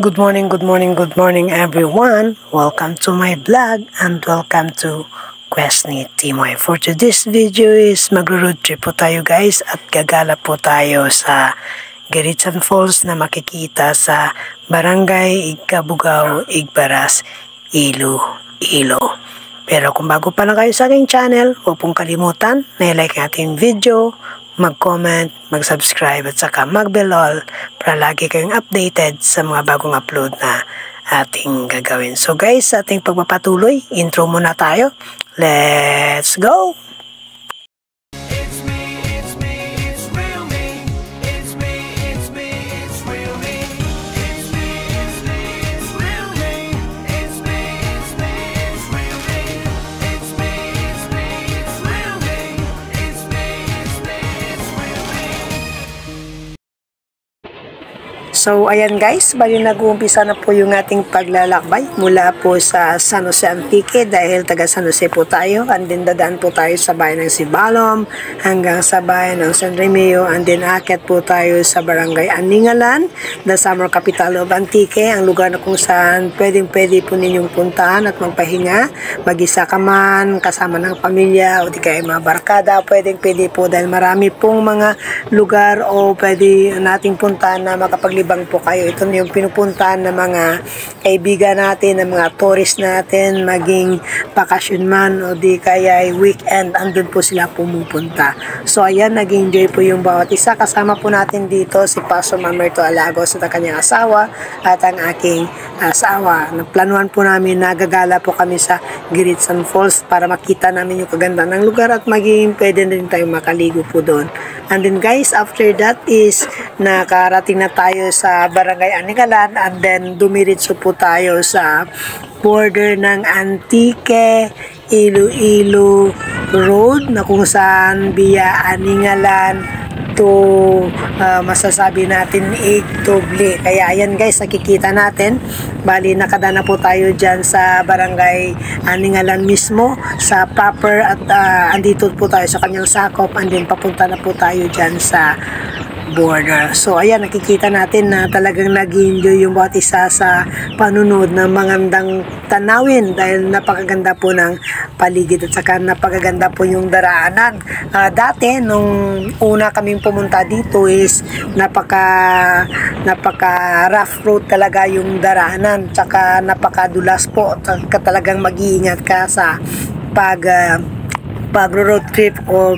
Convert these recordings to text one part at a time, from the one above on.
Good morning, good morning, good morning everyone. Welcome to my vlog and welcome to Quest ni Timoy. For today's video is mag-road trip po tayo guys at gagala po tayo sa Giritsan Falls na makikita sa Barangay Igkabugao, Igbaras, Iloilo. Pero kung bago pa lang kayo sa aking channel, huwag pong kalimutan na i-like natin video, mag-comment, mag-subscribe at saka mag-bell all para lagi kayong updated sa mga bagong upload na ating gagawin. So guys, sa ating pagpapatuloy, intro muna tayo. Let's go! So ayan guys, bali nag-uumpisa na po yung ating paglalakbay mula po sa San Jose Antique dahil taga San Jose po tayo, and then dadaan po tayo sa bayan ng Sibalom hanggang sa bayan ng San Remeo, and then aakyat po tayo sa Barangay Aningalan, the summer capital of Antique, ang lugar na kung saan pwede po ninyong puntahan at magpahinga, mag-isa ka man, kasama ng pamilya o di kaya mga barkada, pwede po dahil marami pong mga lugar o pwede nating puntahan na makapaglibang po kayo. Ito na yung pinupuntahan ng mga kaibigan natin, ng mga tourist natin, maging bakasyon man o di kaya weekend, andun po sila pumupunta. So ayan, nag-enjoy po yung bawat isa. Kasama po natin dito si Pastor Mamerto Alagos at ang kanyang asawa at ang aking asawa. Nagplanuhan po namin, nagagala po kami sa Giritsan Falls para makita namin yung kaganda ng lugar at maging pwede din tayong makaligo po doon. And then guys, after that is nakarating na tayo sa Barangay Aningalan, and then dumiritso po tayo sa border ng Antique Iloilo Road na kung saan via Aningalan to masasabi natin Igdoble. Kaya ayan guys, nakikita natin, bali nakadana po tayo dyan sa Barangay Aningalan mismo sa proper at andito po tayo sa kanyang sakop, and then papunta na po tayo dyan sa border. So ayan, nakikita natin na talagang nag-enjoy yung bawat isa sa panunod ng magandang tanawin dahil napakaganda po ng paligid at saka napakaganda po yung daraanan. Dati nung una kaming pumunta dito is napaka rough road talaga yung daraanan, tsaka napakadulas po, tsaka talagang mag-iingat ka sa pag-road trip o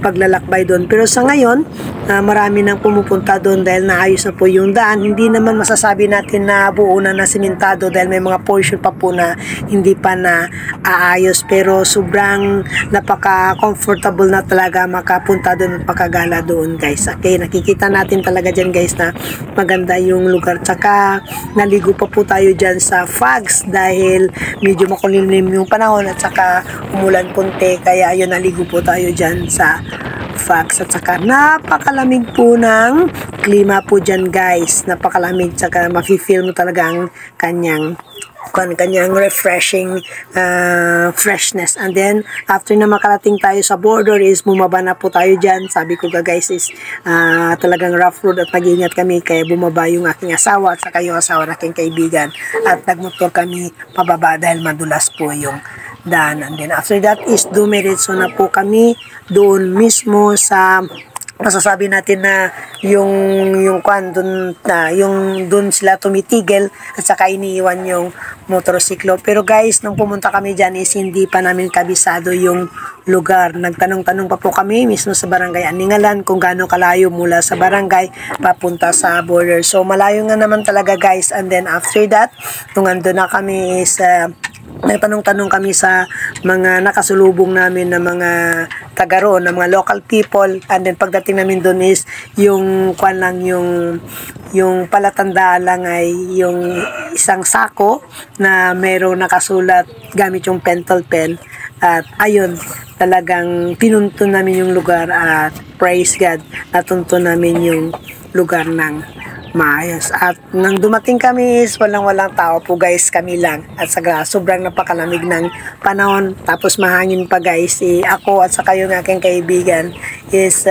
paglalakbay doon. Pero sa ngayon, marami nang pumupunta doon dahil naayos na po yung daan. Hindi naman masasabi natin na buo na simentado dahil may mga portion pa po na hindi pa na aayos, pero sobrang napaka-comfortable na talaga makapunta doon at makagala doon guys. Okay, nakikita natin talaga dyan guys na maganda yung lugar. Tsaka naligo pa po tayo dyan sa fogs dahil medyo makulimlim yung panahon at saka umulan punti, kaya ayun, naligo po tayo dyan sa fogs. At saka napakalamig po ng klima po dyan guys, napakalamig, saka mafe-feel mo talaga ang kanyang refreshing freshness. And then after na makarating tayo sa border is bumaba na po tayo dyan. Sabi ko guys is talagang rough road at mag-ingat kami, kaya bumaba yung aking asawa at saka yung asawa ng aking kaibigan at nagmotor kami pababa dahil madulas po yung daan. And then after that is dumiretso na po kami doon mismo sa masasabi natin na yung doon sila tumitigil at saka iniiwan yung motorsiklo. Pero guys, nung pumunta kami dyan is hindi pa namin kabisado yung lugar. Nagtanong-tanong pa po kami mismo sa Barangay Aningalan kung gaano kalayo mula sa barangay papunta sa border. So malayo nga naman talaga guys. And then after that, nung andun na kami is nagtanong-tanong kami sa mga nakasulubong namin na mga taga roon, na mga local people, and then pagdating namin doon is yung yung palatandaan lang ay yung isang sako na mayroong nakasulat gamit yung pentel pen, at ayun, talagang pinunto namin yung lugar at praise God, natunto namin yung lugar ng maayos. At nang dumating kami is walang tao po guys, kami lang. At sobrang napakalamig ng panahon. Tapos mahangin pa guys. Ako at saka yung aking kaibigan is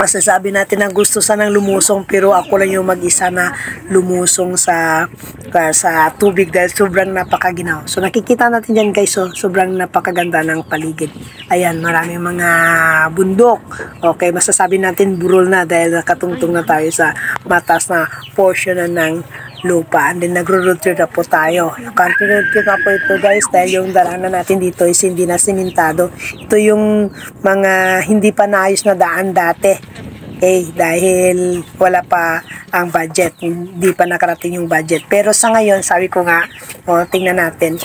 masasabi natin na gusto sanang lumusong pero ako lang yung mag-isa na lumusong sa tubig dahil sobrang napakaginaw. So nakikita natin dyan guys, so sobrang napakaganda ng paligid. Ayan, maraming mga bundok. Okay, masasabi natin burol na dahil nakatungtong na tayo sa mataas na portion na ng lupa. And then nagro-road trip na po tayo. Country road trip na po ito guys dahil yung daanan natin dito is hindi na simentado. Ito yung mga hindi pa naayos na daan dati. Okay, dahil wala pa ang budget. Hindi pa nakarating yung budget. Pero sa ngayon, sabi ko nga, tingnan natin.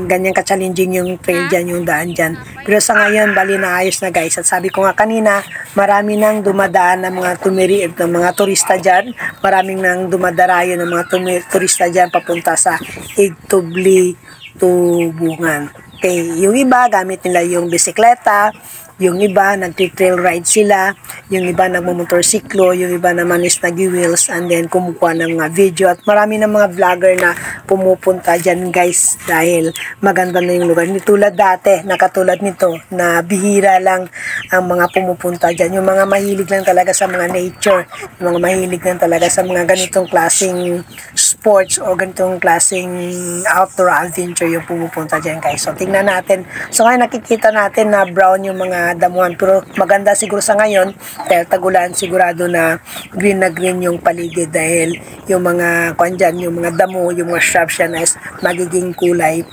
Ganyan ka-challenging yung trail dyan, yung daan dyan. Pero sa ngayon, bali na ayos na guys. At sabi ko nga kanina, marami nang dumadaan ng mga turista dyan. Maraming nang dumadarayo ng mga turista dyan papunta sa Igtubli, Tubungan. Okay, yung iba, gamit nila yung bisikleta. Yung iba, nag-trail ride sila. Yung iba, nagmumotorsiklo. Yung iba naman is nag-wheels and then kumukuha ng mga video. At marami ng mga vlogger na pumupunta dyan guys dahil maganda na yung lugar. Hindi tulad dati, nakatulad nito, na bihira lang ang mga pumupunta dyan. Yung mga mahilig lang talaga sa mga nature. Yung mga mahilig lang talaga sa mga ganitong klaseng sports o ganitong klaseng outdoor adventure yung pumupunta dyan guys. So, tingnan natin. So, ngayon nakikita natin na brown yung mga damuhan. Pero maganda siguro sa ngayon dahil tagulan, sigurado na green yung paligid dahil yung mga yung mga damo, yung mga shrubs yan is magiging kulay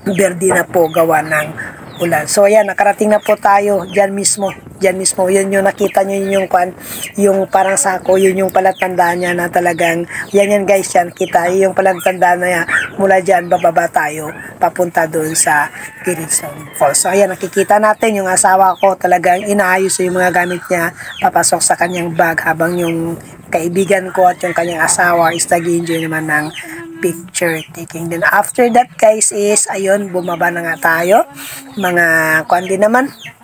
berde na po gawa ng ulan. So ayan, nakarating na po tayo dyan mismo. Yun yung nakita nyo yung parang sako, yun yung palatandaan niya na talagang, yan guys, yan kita, yung palatandaan na yan, mula dyan, bababa tayo, papunta doon sa Giritsan Falls. So ayan, nakikita natin yung asawa ko, talagang inaayos yung mga gamit niya, papasok sa kanyang bag, habang yung kaibigan ko at yung kanyang asawa is nag-enjoy naman ng picture taking. Then after that guys is, ayun, bumaba na nga tayo.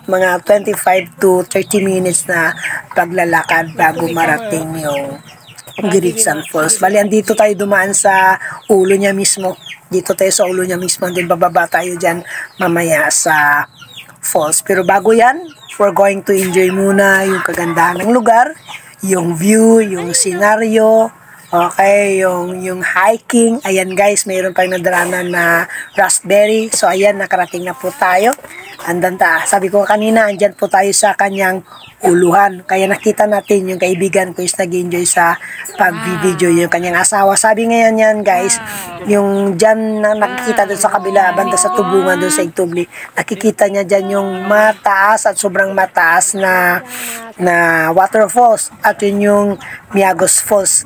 Mga 25 to 30 minutes na paglalakad bago marating yung Giritsan Falls. Bali, andito tayo dumaan sa ulo niya mismo. Dito tayo sa ulo niya mismo. Then bababa tayo dyan mamaya sa falls. Pero bago yan, we're going to enjoy muna yung kagandahan ng lugar, yung view, yung scenario. Okay, yung hiking. Ayan guys, mayroon pa yung nadaranan na raspberry. So ayan, nakarating na po tayo. Sabi ko kanina, andyan po tayo sa kanyang uluhan. Kaya nakita natin yung kaibigan ko is nag-enjoy sa pag-video yung kanyang asawa. Sabi ngayon yan guys, yung dyan na nakikita doon sa kabila, banda sa Tubungan doon sa Igtubli, nakikita niya dyan yung mataas at sobrang mataas na waterfalls. At yun yung Miagos Falls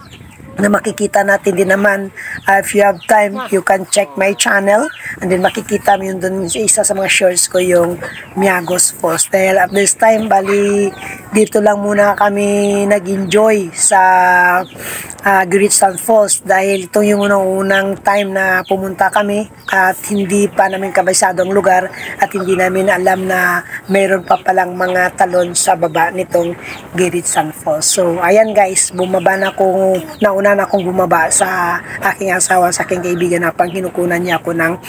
na makikita natin din naman. If you have time, you can check my channel and then makikita mo yun dun sa isa sa mga shorts ko, yung Miagos Falls. Dahil at this time, bali dito lang muna kami nag-enjoy sa Giritsan Falls dahil ito yung unang time na pumunta kami at hindi pa namin kabisado ang lugar at hindi namin alam na mayroon pa palang mga talon sa baba nitong Giritsan Falls. So ayan guys, nauna na akong bumaba sa aking asawa, sa aking kaibigan na pang kinukunan niya ako ng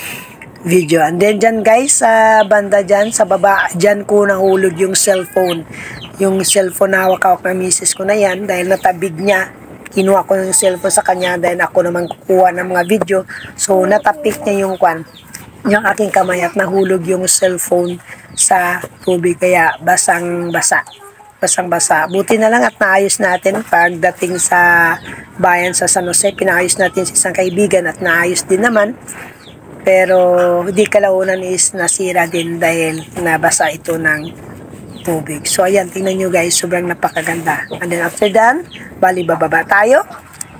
video. And then dyan guys, sa banda dyan, sa baba, dyan ko nahulog yung cellphone. Yung cellphone na hawak-hawak na misis ko na yan dahil natabig niya. Kinuha ko yung cellphone sa kanya dahil ako naman kukuha ng mga video. So natapik niya yung aking kamay at nahulog yung cellphone sa tubig kaya basang-basa. Buti na lang at naayos natin pagdating sa bayan sa San Jose. Pinaayos natin sa isang kaibigan at naayos din naman. Pero hindi kalaunan is nasira din dahil nabasa ito ng tubig. So ayan, tingnan nyo guys, sobrang napakaganda. And then after that, bali bababa tayo.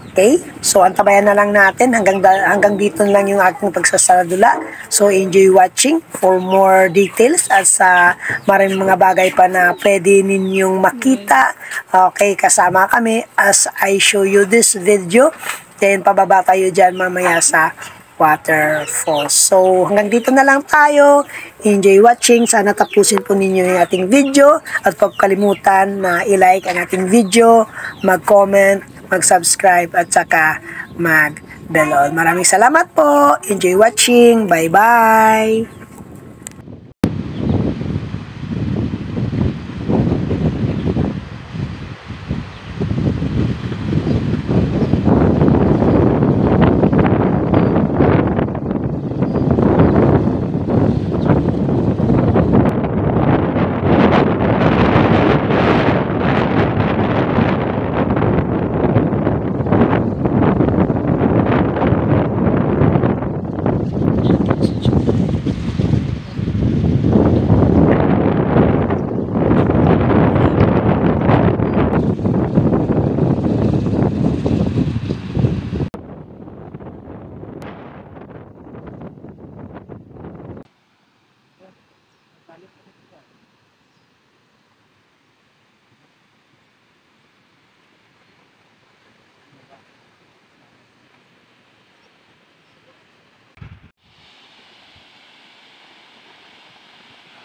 Okay? So antabayan na lang natin hanggang dito lang yung aking pagsasaradula. So enjoy watching for more details at sa maraming mga bagay pa na pwede ninyong makita. Okay, kasama kami as I show you this video. Then pababa tayo dyan mamaya sa waterfalls. So hanggang dito na lang tayo. Enjoy watching. Sana tapusin po ninyo yung ating video at huwag kalimutan na i-like ang ating video, mag-comment, mag-subscribe at saka mag-bell on. Maraming salamat po. Enjoy watching. Bye-bye.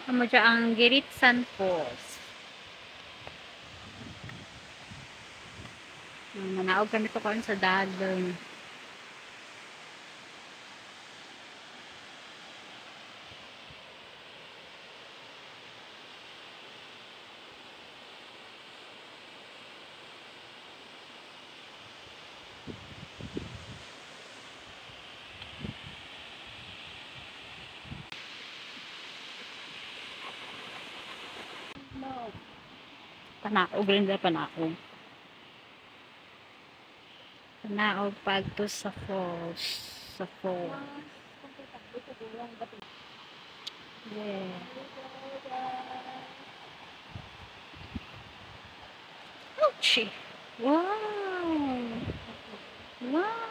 Amo dyan ang Giritsan Falls. Manaog kami to karon sa dalan. Panaog rin na panaog. Panaog pagto sa falls. Sa falls. Yeah. Ouchie. Wow. Wow.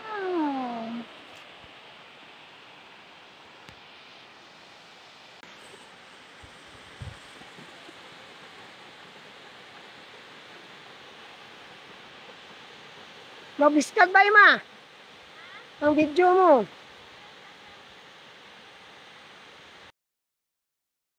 Mabiskat ba, ma? Ang video mo.